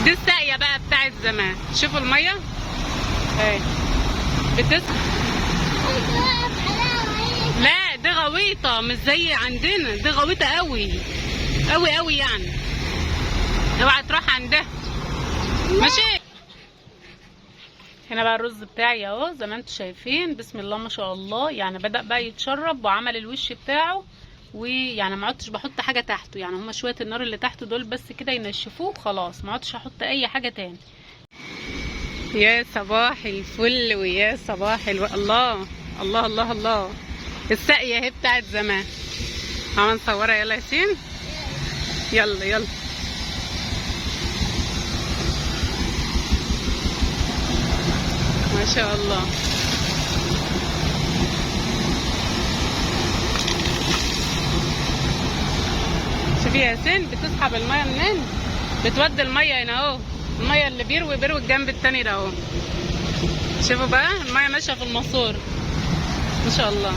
دي الساقية بقى بتاعت زمان. شوفوا المية اهي بتسقى. لا دي غويطة مش زي عندنا، دي غويطة قوي قوي قوي يعني. اوعى تروح عندها ماشي. هنا بقى الرز بتاعي اهو زي ما انتم شايفين، بسم الله ما شاء الله. يعني بدأ بقى يتشرب وعمل الوش بتاعه، ويعني ما عدتش بحط حاجه تحته. يعني هما شويه النار اللي تحته دول بس كده ينشفوه خلاص، ما عدتش احط اي حاجه تاني. يا صباح الفل ويا صباح الله الله الله الله. الساقيه اهي بتاعت زمان. عم نصورها يلا ياسين. يلا يلا. ما شاء الله. شوفي يا ياسين بتسحب الميه منين؟ بتودي الميه هنا اهو. الميه اللي بيروي الجنب التاني ده اهو. شوفوا بقى الميه ماشيه في الماسور ما شاء الله.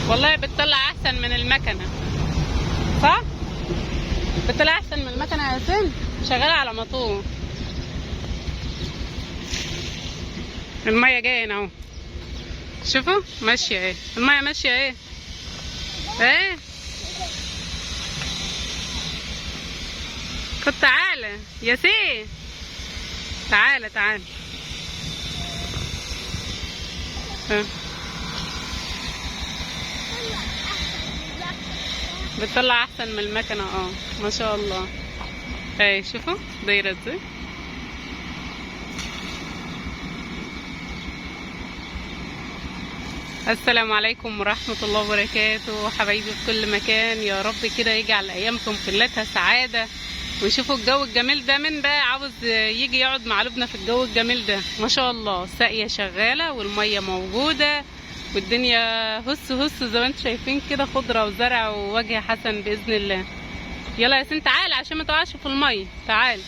والله بتطلع احسن من المكنه صح؟ بتطلع احسن من المكنه يا ياسين. شغاله على موتور. الميه جايه هنا اهو. شوفوا ماشيه اهي الميه ماشيه اهي اهي. خد تعالى ياسين تعالى تعالى. بتطلع احسن من المكنه ما شاء الله. اهي شوفوا دايره ازاي. السلام عليكم ورحمه الله وبركاته حبايبي في كل مكان. يا رب كده يجعل ايامكم كلها سعاده. وشوفوا الجو الجميل ده. من بقى عاوز يجي يقعد مع لبنى في الجو الجميل ده؟ ما شاء الله. الساقيه شغاله والميه موجوده والدنيا هس هس زي ما انتم شايفين كده، خضره وزرع ووجه حسن باذن الله. يلا يا ياسين تعالى عشان ما تقعش في الميه. تعالى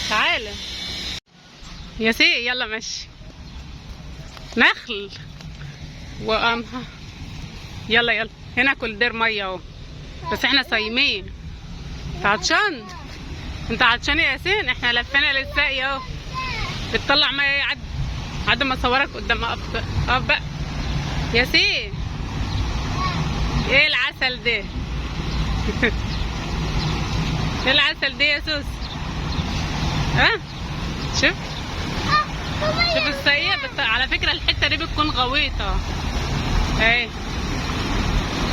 تعالى ياسين يلا ماشي. نخل وقمها. يلا يلا هنا كل دير ميه اهو، بس احنا صايمين. انت عطشان؟ انت عطشان يا ياسين؟ احنا لفينا للساقيه اهو. بتطلع ميه. عد ما اصورك قدام. اقف بقى ياسين. ايه العسل ده؟ ايه العسل ده يا سوس؟ ها شوف شوف الساقيه على فكره الحته دي بتكون غويطه اهي.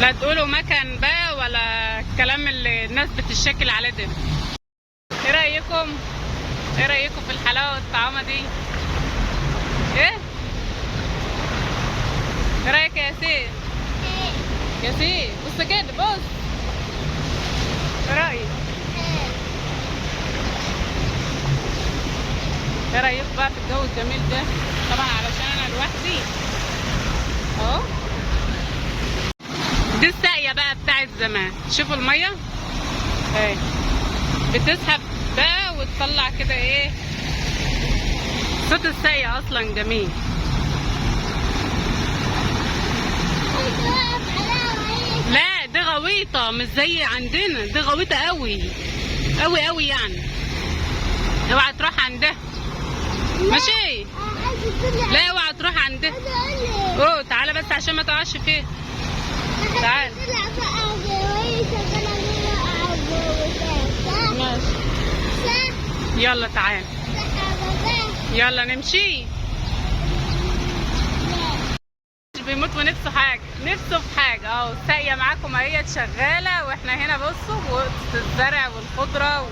لا تقولوا مكن بقى ولا الكلام اللي الناس بتشكل عليه ده. ايه رايكم؟ ايه رايكم في الحلاوه والطعامه دي؟ ايه؟ ايه رايك يا ياسين؟ ياسين بص كده بص. ايه رايك؟ ايه رايك بقى في الجو الجميل ده؟ طبعا علشان انا لوحدي اهو. دي الساقيه بقى بتاعت زمان. شوفوا الميه اهي بتسحب بقى وتطلع كده ايه. صوت الساقيه اصلا جميل. لا دي غويطه مش زي عندنا، دي غويطه قوي قوي قوي يعني. اوعى تروح عندها ماشي. لا اوعى تروح عندها. اوه تعالى بس عشان ما تقعش فيه. تعال ماشي. يلا تعال يلا نمشي. بيموت ونفسه حاجه، نفسه في حاجه اهو. الساقيه معاكم اهي شغاله، واحنا هنا بصوا وسط الزرع والخضره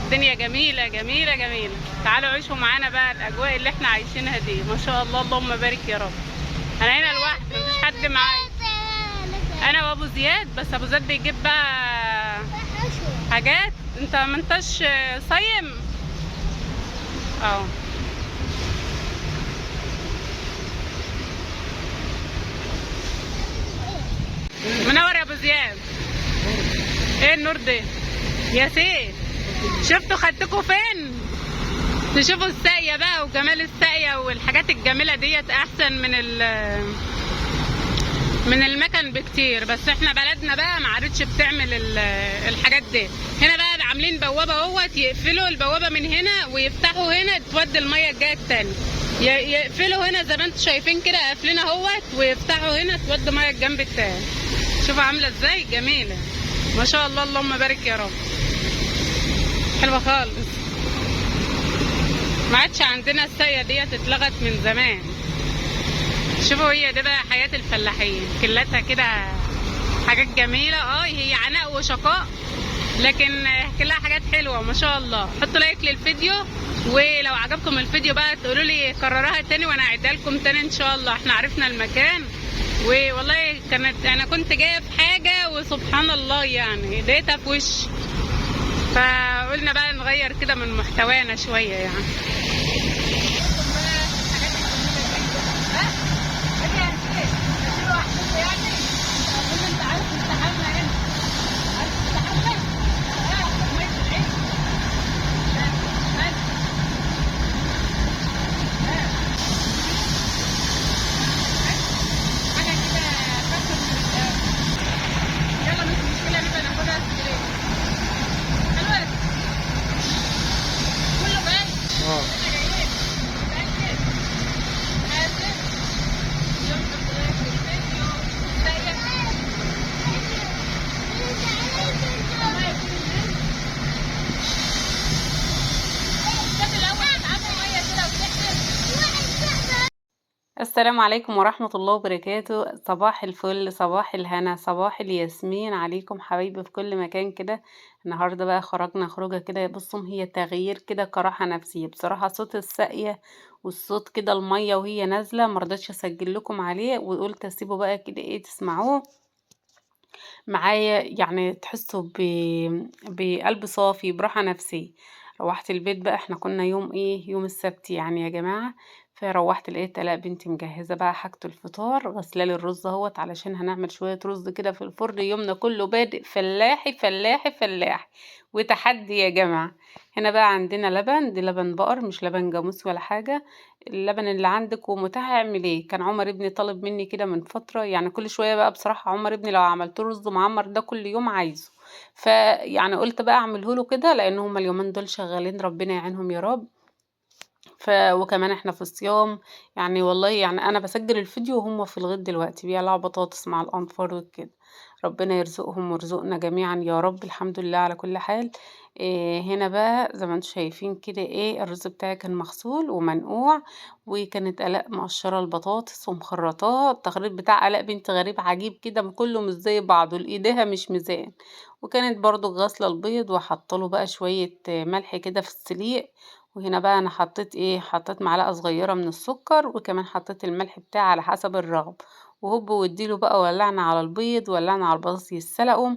الدنيا جميله جميله جميله. تعالوا عيشوا معانا بقى الاجواء اللي احنا عايشينها دي. ما شاء الله اللهم بارك يا رب. انا هنا لوحدي مفيش حد معايا، انا وابو زياد بس. ابو زياد بيجيب بقى حاجات انت ما انتش صايم؟ اه. منور يا ابو زياد. ايه النور ده يا سيف؟ شفتوا خدتكوا فين؟ تشوفوا الساقية بقى وجمال الساقية والحاجات الجميلة ديت احسن من المكن بكتير. بس احنا بلدنا بقى ما عادتش بتعمل الحاجات دي. هنا بقى عاملين بوابة اهوت، يقفلوا البوابة من هنا ويفتحوا هنا تودي المية الجاية التاني. يقفلوا هنا زي ما انتم شايفين كده قافلين اهوت، ويفتحوا هنا تودي مية الجنب التاني. شوفوا عاملة ازاي جميلة ما شاء الله، اللهم بارك يا رب. حلوة خالص. ما عادش عندنا الساقية ديت، اتلغت من زمان. شوفوا هي دي بقى حياة الفلاحين كلها كده، حاجات جميلة. هي عناء وشقاء، لكن كلها حاجات حلوة ما شاء الله. حطوا لايك للفيديو، ولو عجبكم الفيديو بقى تقولوا لي كررها تاني وانا اعيدها لكم تاني ان شاء الله. احنا عرفنا المكان، والله انا كنت جايه في حاجه وسبحان الله يعني لقيتها في وشي، فقلنا بقى نغير كده من محتوانا شويه يعني. السلام عليكم ورحمة الله وبركاته. صباح الفل، صباح الهنا، صباح الياسمين عليكم حبايبي في كل مكان كده. النهاردة بقى خرجنا خروجة كده، بصوا هي تغيير كده كراحة نفسية بصراحة. صوت الساقية والصوت كده المية وهي نازلة مرضتش اسجل لكم عليه، وقلت اسيبه بقى كده ايه تسمعوه معايا، يعني تحسوا بقلب صافي براحة نفسية. روحت البيت بقى، احنا كنا يوم ايه، يوم السبت يعني يا جماعة. فروحت لقيت الاء بنتي مجهزة بقى حاجة الفطار، غسلالي الرز اهوت علشان هنعمل شوية رز كده في الفرن. يومنا كله بادئ فلاحي فلاحي فلاحي وتحدي يا جماعة. هنا بقى عندنا لبن، دي لبن بقر مش لبن جاموس ولا حاجة. اللبن اللي عندك ومتاح اعمل ايه. كان عمر ابني طالب مني كده من فترة، يعني كل شوية بقى بصراحة عمر ابني لو عملت له رز معمر ده كل يوم عايزه، فيعني قلت بقى اعمله له كده، لان هما اليومين دول شغالين ربنا يعينهم يا رب. وكمان احنا في الصيام، يعني والله يعني انا بسجل الفيديو وهم في الغد دلوقتي بيقلعوا بطاطس مع الانفار وكده. ربنا يرزقهم ويرزقنا جميعا يا رب. الحمد لله على كل حال. هنا بقى زي ما انتم شايفين كده ايه، الرز بتاعي كان مغسول ومنقوع، وكانت الاء مقشره البطاطس ومخرطاه. التخريط بتاع الاء بنت غريب عجيب كده، كله مش زي بعضه، الايديها مش ميزان. وكانت برضو غاسله البيض وحطله بقى شويه ملح كده في السليق. وهنا بقى انا حطيت ايه، حطيت معلقه صغيره من السكر، وكمان حطيت الملح بتاعي على حسب الرغبه. وهوب واديله بقى، ولعنا على البيض ولعنا على البطاطس يتسلقوا.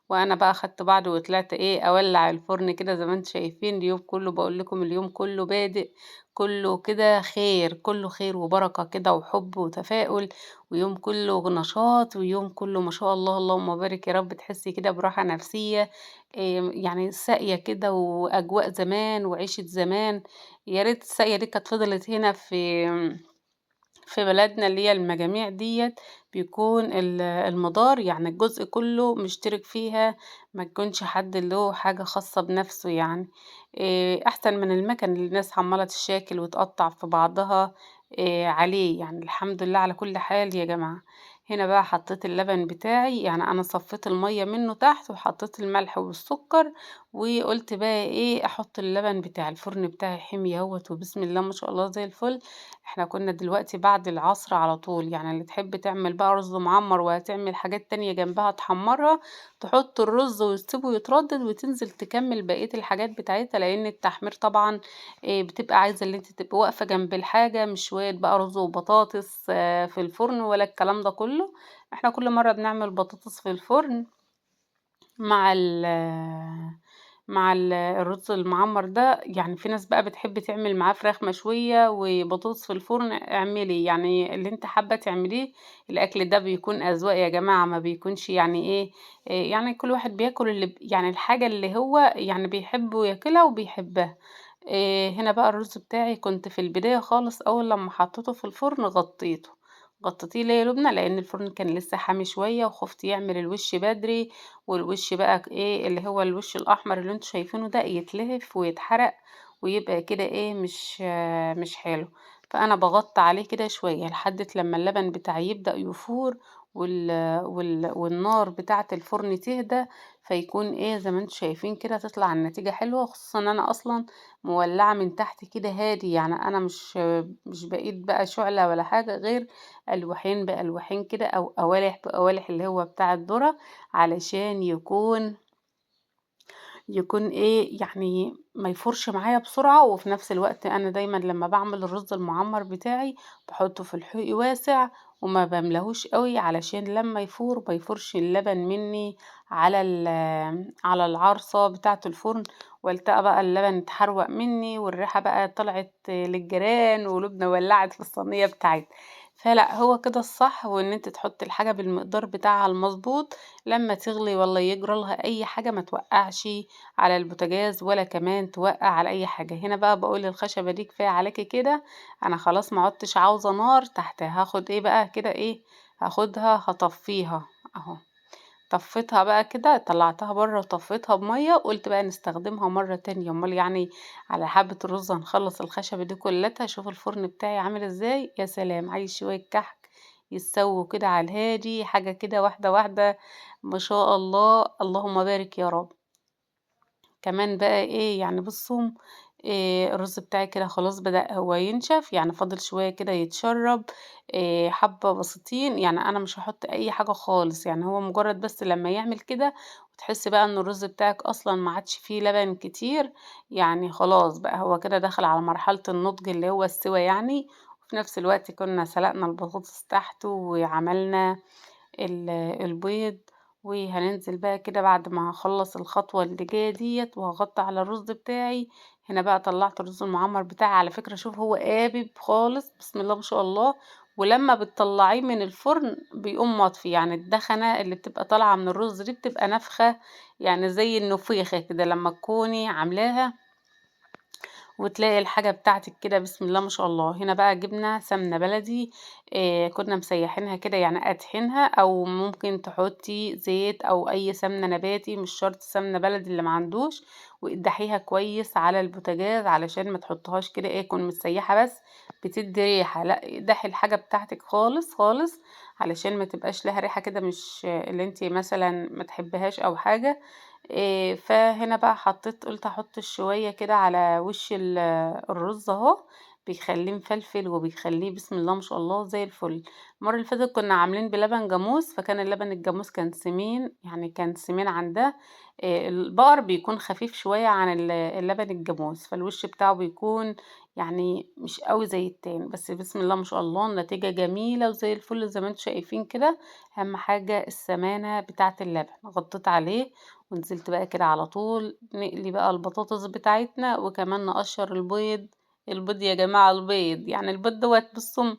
وانا بقى خدت بعض وطلعت ايه اولع الفرن كده زي ما انتم شايفين. اليوم كله بقول لكم، اليوم كله بادئ كله كده خير، كله خير وبركه كده وحب وتفاؤل، ويوم كله نشاط، ويوم كله ما شاء الله اللهم بارك يا رب. تحسي كده براحه نفسيه. يعني ساقية كده وأجواء زمان وعيشة زمان. يا ريت الساقية دي كانت فضلت هنا في بلدنا، اللي هي المجاميع ديت بيكون المدار يعني الجزء كله مشترك فيها، ما يكونش حد له حاجة خاصة بنفسه يعني. أحسن من المكن اللي الناس عمالة تشاكل وتقطع في بعضها عليه. يعني الحمد لله على كل حال يا جماعة. هنا بقى حطيت اللبن بتاعي، يعني أنا صفيت المية منه تحت وحطيت الملح والسكر، وقلت بقى ايه احط اللبن بتاع الفرن بتاعي حمي اهوت، وبسم الله ما شاء الله زي الفل. احنا كنا دلوقتي بعد العصر على طول، يعني اللي تحب تعمل بقى رز معمر وهتعمل حاجات تانية جنبها تحمرها، تحط الرز وتسيبه يتردد وتنزل تكمل بقية الحاجات بتاعتها. لان التحمير طبعا بتبقى عايزة اللي انت تبقى واقفة جنب الحاجة، مش شوية بقى رز وبطاطس في الفرن ولا الكلام ده كله. احنا كل مرة بنعمل بطاطس في الفرن مع مع الرز المعمر ده. يعني في ناس بقى بتحب تعمل معاه فراخ مشوية وبطاطس في الفرن، اعملي يعني اللي انت حابة تعمليه. الاكل ده بيكون اذواق يا جماعة، ما بيكونش يعني ايه يعني كل واحد بياكل اللي يعني الحاجة اللي هو يعني بيحبه ياكلها وبيحبها. هنا بقى الرز بتاعي كنت في البداية خالص أول لما حطيته في الفرن غطيتيه ليه يا لبنى، لأن الفرن كان لسه حامي شوية وخفت يعمل الوش بدري، والوش بقى ايه اللي هو الوش الأحمر اللي انتوا شايفينه ده يتلهف ويتحرق ويبقى كده ايه مش حلو. فأنا بغطي عليه كده شوية لحد لما اللبن بتاعي يبدأ يفور والنار بتاعة الفرن تهدى، فيكون ايه زي ما انتوا شايفين كده تطلع النتيجة حلوة، خصوصا ان انا اصلا مولعة من تحت كده هادي. يعني انا مش بقيت بقى شعلة ولا حاجة، غير الوحين بألوحين كده او قوالح بقوالح اللي هو بتاع الذرة، علشان يكون ايه يعني ما يفورش معايا بسرعة. وفي نفس الوقت انا دايما لما بعمل الرز المعمر بتاعي بحطه في الحوض واسع وما بملهوش قوي، علشان لما يفور ما يفورش اللبن مني على على العارصة بتاعة الفرن، والتقى بقى اللبن اتحروق مني والريحة بقى طلعت للجيران ولبنى ولعت في الصينية بتاعتي. فلا هو كده الصح، وان انت تحط الحاجة بالمقدار بتاعها المظبوط، لما تغلي والله يجرى لها اي حاجة ما توقعش على البوتاجاز ولا كمان توقع على اي حاجة. هنا بقى بقول للخشبة دي كفاية عليكي كده، انا خلاص ما عدتش عاوزة نار تحتها. هاخد ايه بقى كده ايه، هاخدها هطفيها اهو. طفيتها بقى كده طلعتها بره وطفيتها بمية، وقلت بقى نستخدمها مرة تانية. امال يعني على حبة الرز هنخلص الخشبة دي كلها. شوف الفرن بتاعي عامل ازاي، يا سلام، عايز شوية كحك يستووا كده على الهادي، حاجة كده واحدة واحدة، ما شاء الله اللهم بارك يا رب. كمان بقى ايه يعني بصوا، إيه الرز بتاعي كده خلاص بدأ هو ينشف، يعني فاضل شوية كده يتشرب، إيه حبة بسيطين. يعني انا مش هحط اي حاجة خالص، يعني هو مجرد بس لما يعمل كده وتحس بقى ان الرز بتاعك اصلا ما عادش فيه لبن كتير، يعني خلاص بقى هو كده دخل على مرحلة النضج اللي هو السوى يعني. وفي نفس الوقت كنا سلقنا البطاطس تحته وعملنا البيض. وهننزل بقى كده بعد ما هخلص الخطوة اللي جاية ديت وهغطي على الرز بتاعي. هنا بقى طلعت الرز المعمر بتاعي، على فكرة شوف هو قابب خالص بسم الله ما شاء الله. ولما بتطلعيه من الفرن بيقوم مطفي، يعني الدخنة اللي بتبقى طالعة من الرز دي بتبقى نفخة، يعني زي النفيخة كده لما تكوني عاملاها وتلاقي الحاجة بتاعتك كده بسم الله ما شاء الله. هنا بقى جبنا سمنة بلدي، كنا مسيحينها كده يعني ادهنها، او ممكن تحطي زيت او اي سمنة نباتي، مش شرط سمنة بلدي اللي معندوش. وادحيها كويس على البوتاجاز علشان ما تحطهاش كده ايه تكون مسيحة بس بتدي ريحة، لا ادحي الحاجة بتاعتك خالص خالص علشان ما تبقاش لها ريحة كده مش اللي انتي مثلا ما تحبهاش او حاجة. فهنا بقى حطيت قلت احط شوية كده على وش الرز اهو، بيخليه مفلفل وبيخليه بسم الله ما شاء الله زي الفل. المرة اللي فاتت كنا عاملين بلبن جاموس، فكان اللبن الجاموس كان سمين، يعني كان سمين عن ده. البقر بيكون خفيف شوية عن اللبن الجاموس، فالوش بتاعه بيكون يعني مش قوي زي التاني، بس بسم الله ما شاء الله النتيجة جميلة وزي الفل زي ما انتم شايفين كده. اهم حاجة السمانة بتاعة اللبن. غطيت عليه ونزلت بقى كده على طول نقلي بقى البطاطس بتاعتنا، وكمان نقشر البيض. البيض يا جماعة، البيض يعني البيض دوت بالصم.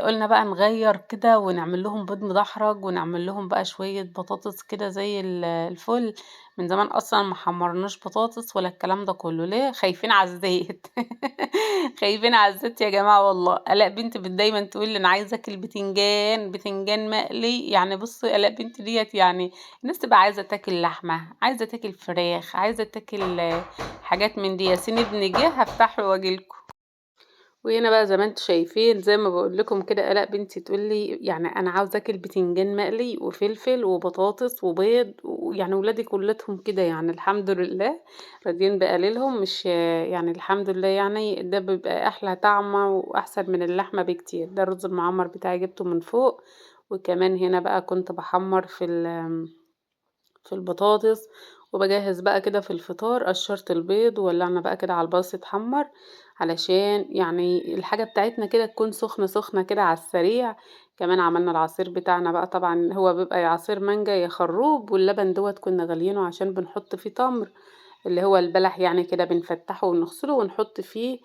قلنا بقى نغير كده ونعمل لهم بيض مدحرج، ونعمل لهم بقى شوية بطاطس كده زي الفل. من زمان اصلا ما حمرناش بطاطس ولا الكلام ده كله، ليه خايفين على الزيت. خايفين على الزيت يا جماعة والله. الاء بنتي دايما تقول لي انا عايزة اكل بتنجان مقلي. يعني بصي الاء بنتي ديت يعني الناس تبقى عايزة تاكل لحمة، عايزة تاكل فراخ، عايزة تاكل حاجات من دي. ياسين ابن جه هفتح له واجيلكم. وهنا بقى زي ما انتم شايفين زي ما بقول لكم كده، الاء بنتي تقول لي يعني انا عاوزه اكل بتنجان مقلي وفلفل وبطاطس وبيض، ويعني ولادي كلتهم كده يعني الحمد لله راضيين بقليلهم، مش يعني الحمد لله، يعني ده بيبقى احلى طعمه واحسن من اللحمه بكتير. ده الرز المعمر بتاعي جبته من فوق. وكمان هنا بقى كنت بحمر في في البطاطس، وبجهز بقى كده في الفطار قشرت البيض وولعنا بقى كده على الباص يتحمر، علشان يعني الحاجة بتاعتنا كده تكون سخنة سخنة كده على السريع. كمان عملنا العصير بتاعنا بقى، طبعا هو بيبقى يا عصير مانجا يا خروب، واللبن دوت كنا غاليينه عشان بنحط فيه تمر اللي هو البلح، يعني كده بنفتحه ونغسله ونحط فيه.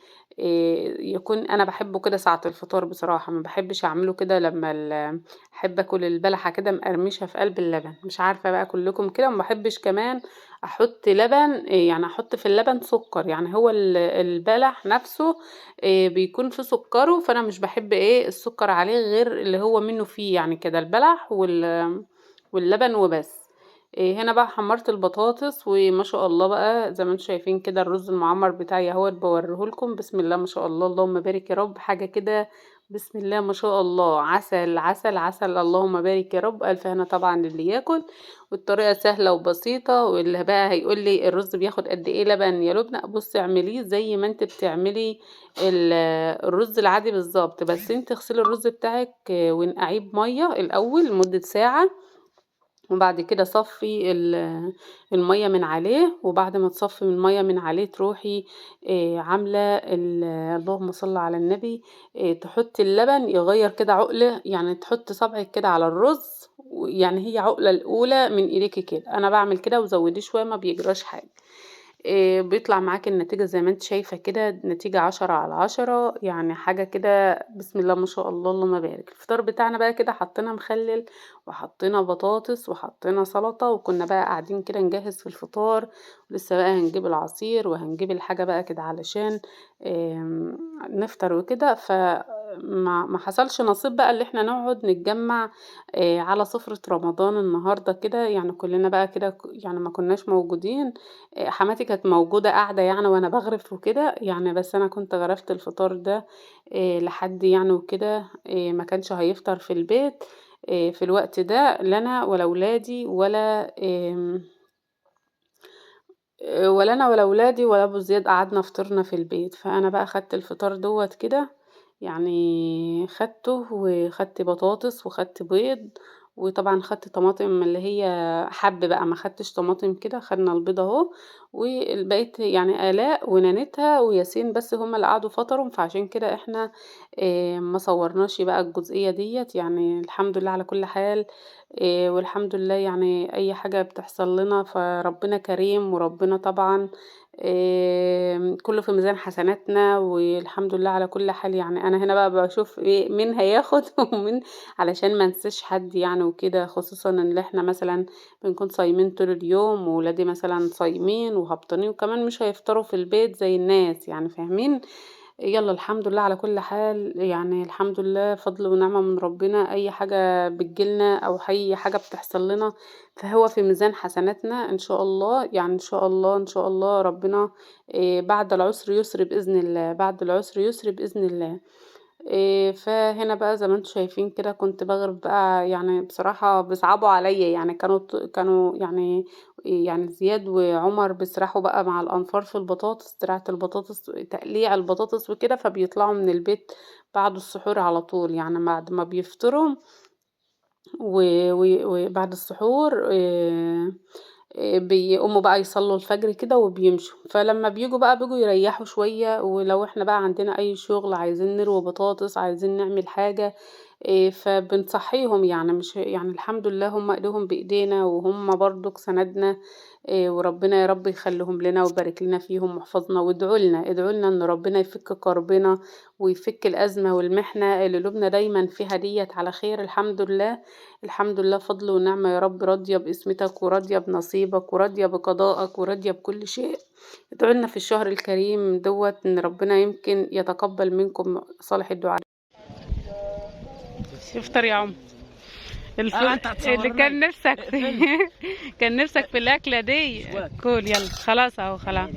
يكون انا بحبه كده ساعة الفطار بصراحة، ما بحبش اعمله كده لما احب اكل البلحة كده مقرمشة في قلب اللبن. مش عارفة بقى كلكم كده. وما بحبش كمان احط لبن، يعني احط في اللبن سكر، يعني هو البلح نفسه بيكون فيه سكره، فانا مش بحب السكر عليه غير اللي هو منه فيه، يعني كده البلح واللبن وبس. هنا بقى حمرت البطاطس، وما شاء الله بقى زي ما انتم شايفين كده الرز المعمر بتاعي اهوت بوريهولكم. بسم الله ما شاء الله، اللهم بارك يا رب، حاجه كده بسم الله ما شاء الله، عسل عسل عسل، اللهم بارك يا رب. الف هنا طبعا للي ياكل. والطريقه سهله وبسيطه. واللي بقى هيقول لي الرز بياخد قد ايه لبن يا لبنى، بصي اعمليه زي ما انت بتعملي ال- الرز العادي بالظبط، بس انت اغسلي الرز بتاعك ونقعيه بميه الاول لمده ساعه، وبعد كده صفي المية من عليه. وبعد ما تصفي من المية من عليه تروحي عاملة اللهم صل على النبي، تحطي اللبن يغير كده عقلة، يعني تحطي صبعك كده على الرز، يعني هي عقلة الأولى من إيديكي كده. أنا بعمل كده وزوديه شوية ما بيجراش حاجة. بيطلع معاكي النتيجة زي ما انت شايفة كده، نتيجة 10/10، يعني حاجة كده بسم الله ما شاء الله اللهم بارك. الفطار بتاعنا بقى كده حطينا مخلل وحطينا بطاطس وحطينا سلطة، وكنا بقى قاعدين كده نجهز في الفطار، ولسه بقى هنجيب العصير وهنجيب الحاجة بقى كده علشان نفطر وكده. ما حصلش نصيب بقى اللي احنا نقعد نتجمع على سفرة رمضان النهاردة كده، يعني كلنا بقى كده يعني ما كناش موجودين. حماتي كانت موجودة قاعدة يعني وأنا باغرف وكده يعني، بس أنا كنت غرفت الفطار ده لحد يعني وكده، ما كانش هيفطر في البيت في الوقت ده، لا أنا ولا ولادي ولا أنا ولا ولادي ولا أبو زياد قعدنا فطرنا في البيت. فأنا بقى خدت الفطار دوت كده، يعني خدته وخدت بطاطس وخدت بيض، وطبعا خدت طماطم اللي هي حب بقى، ما خدتش طماطم كده، خدنا البيض اهو. والبقيت يعني آلاء ونانتها وياسين بس هما اللي قعدوا فطروا، فعشان كده احنا ما صورناش بقى الجزئية ديت. يعني الحمد لله على كل حال. والحمد لله يعني اي حاجة بتحصل لنا فربنا كريم، وربنا طبعا كله في ميزان حسناتنا، والحمد لله على كل حال. يعني انا هنا بقى بشوف مين هياخد ومين، علشان ما انساش حد يعني وكده، خصوصا ان احنا مثلا بنكون صايمين طول اليوم، وولادي مثلا صايمين وهبطانين، وكمان مش هيفطروا في البيت زي الناس يعني فاهمين. يلا الحمد لله على كل حال، يعني الحمد لله فضل ونعمة من ربنا. اي حاجة بتجيلنا او اي حاجة بتحصل لنا فهو في ميزان حسناتنا ان شاء الله، يعني ان شاء الله ان شاء الله ربنا بعد العسر يسر بإذن الله، بعد العسر يسر بإذن الله. فهنا بقى زي ما انتم شايفين كده كنت باغرف بقى، يعني بصراحة بيصعبوا عليا، يعني كانوا يعني زياد وعمر بيسرحوا بقى مع الأنفار في البطاطس، زراعة البطاطس تقليع البطاطس وكده، فبيطلعوا من البيت بعد السحور على طول، يعني بعد ما بيفطروا وبعد السحور بيقوموا بقى يصلوا الفجر كده وبيمشوا. فلما بيجوا يريحوا شوية، ولو احنا بقى عندنا اي شغل عايزين نروي بطاطس عايزين نعمل حاجة فبنصحيهم، يعني مش يعني الحمد لله هم ايديهم بايدينا، وهم برضو سندنا. وربنا يا رب يخليهم لنا ويبارك لنا فيهم واحفظنا. وادعوا لنا ادعوا لنا ان ربنا يفك كربنا ويفك الازمة والمحنة اللي قلوبنا دايما فيها ديت على خير. الحمد لله الحمد لله فضل ونعمة يا رب، راضية باسمتك وراضية بنصيبك وراضية بقضائك وراضية بكل شيء. ادعوا لنا في الشهر الكريم دوت ان ربنا يمكن يتقبل منكم صالح الدعاء. افطر يا عم اللي كان نفسك فيه كان نفسك في الأكلة دي. كول يلا خلاص اهو خلاص.